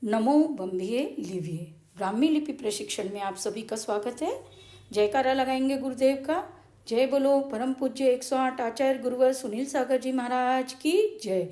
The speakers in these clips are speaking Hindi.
नमो बम्भिये लिविये। ब्राह्मी लिपि प्रशिक्षण में आप सभी का स्वागत है। जयकारा लगाएंगे गुरुदेव का। जय बोलो परम पूज्य 108 आचार्य गुरुवर सुनील सागर जी महाराज की जय।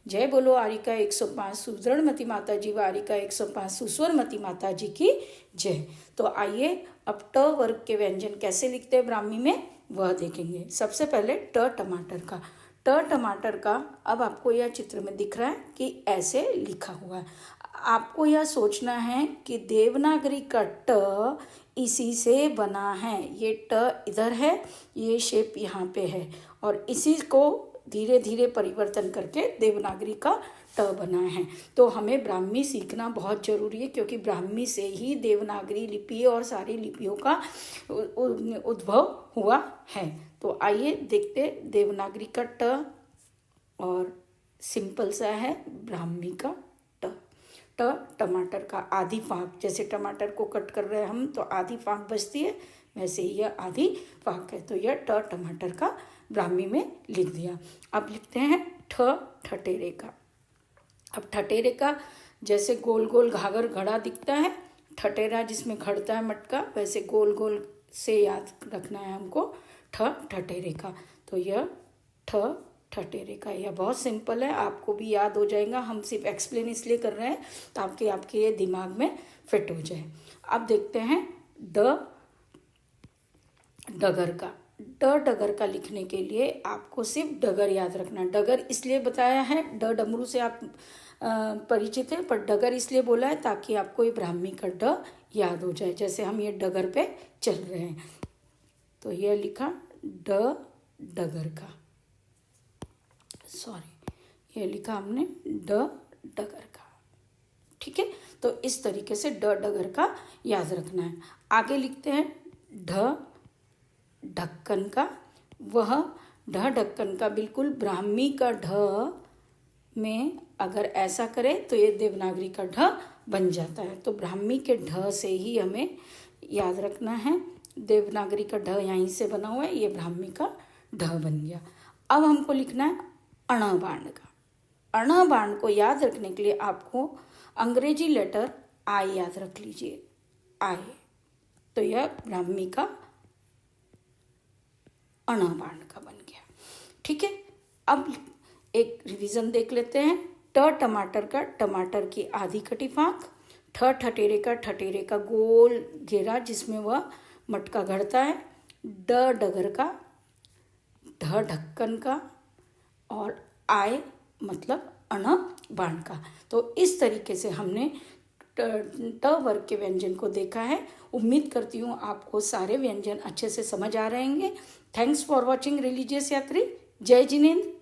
जय बोलो आरिका 105 सुदृढ़मती माता जी व आरिका 105 सुस्वरमती माता जी की जय। तो आइए अब ट वर्ग के व्यंजन कैसे लिखते हैं ब्राह्मी में वह देखेंगे। सबसे पहले ट टमाटर का। ट टमाटर का अब आपको यह चित्र में दिख रहा है कि ऐसे लिखा हुआ है। आपको यह सोचना है कि देवनागरी का ट इसी से बना है। ये ट इधर है, ये शेप यहाँ पे है और इसी को धीरे धीरे परिवर्तन करके देवनागरी का ट बना है। तो हमें ब्राह्मी सीखना बहुत जरूरी है क्योंकि ब्राह्मी से ही देवनागरी लिपि और सारी लिपियों का उद्भव हुआ है। तो आइए देखते देवनागरी का ट और सिंपल सा है ब्राह्मी का ट। ट टमाटर का आधी फाँक, जैसे टमाटर को कट कर रहे हैं हम तो आधी फाँक बचती है, वैसे ही यह आधी फाँक है। तो यह ट टमाटर का ब्राह्मी में लिख दिया। अब लिखते हैं ठ ठटेरे का। अब ठटेरे का जैसे गोल गोल घाघर घड़ा दिखता है, ठटेरा जिसमें घड़ता है मटका, वैसे गोल गोल से याद रखना है हमको ठ ठटेरे का। तो यह ठ ठटेरे का, यह बहुत सिंपल है, आपको भी याद हो जाएगा। हम सिर्फ एक्सप्लेन इसलिए कर रहे हैं ताकि आपके ये दिमाग में फिट हो जाए। अब देखते हैं ड डगर का। ड डगर का लिखने के लिए आपको सिर्फ डगर याद रखना। डगर इसलिए बताया है, ड डमरू से आप परिचित हैं, पर डगर इसलिए बोला है ताकि आपको ये ब्राह्मी का ड याद हो जाए। जैसे हम ये डगर पे चल रहे हैं तो यह लिखा ड डगर का, सॉरी ये लिखा हमने ड डगर का। ठीक है, तो इस तरीके से ड डगर का याद रखना है। आगे लिखते हैं ढ ढक्कन का। वह ढ ढक्कन का बिल्कुल ब्राह्मी का ढ में अगर ऐसा करें तो ये देवनागरी का ढ बन जाता है। तो ब्राह्मी के ढ से ही हमें याद रखना है। देवनागरी का ढ यहीं से बना हुआ है, ये ब्राह्मी का ढ बन गया। अब हमको लिखना है अण बाण का। अण बाण को याद रखने के लिए आपको अंग्रेजी लेटर आई याद रख लीजिए, आई। तो यह ब्राह्मी का अण बाण का बन गया। ठीक है, अब एक रिवीजन देख लेते हैं। ट टमाटर का, टमाटर की आधी कटी फाँक। ठ ठटेरे का, ठटेरे का गोल घेरा जिसमें वह मटका घड़ता है। ड डगर का, ढ ढक्कन का और आय मतलब अण बाण का। तो इस तरीके से हमने ट वर्ग के व्यंजन को देखा है। उम्मीद करती हूँ आपको सारे व्यंजन अच्छे से समझ आ रहे होंगे। थैंक्स फॉर वॉचिंग रिलीजियस यात्री। जय जिनेंद्र।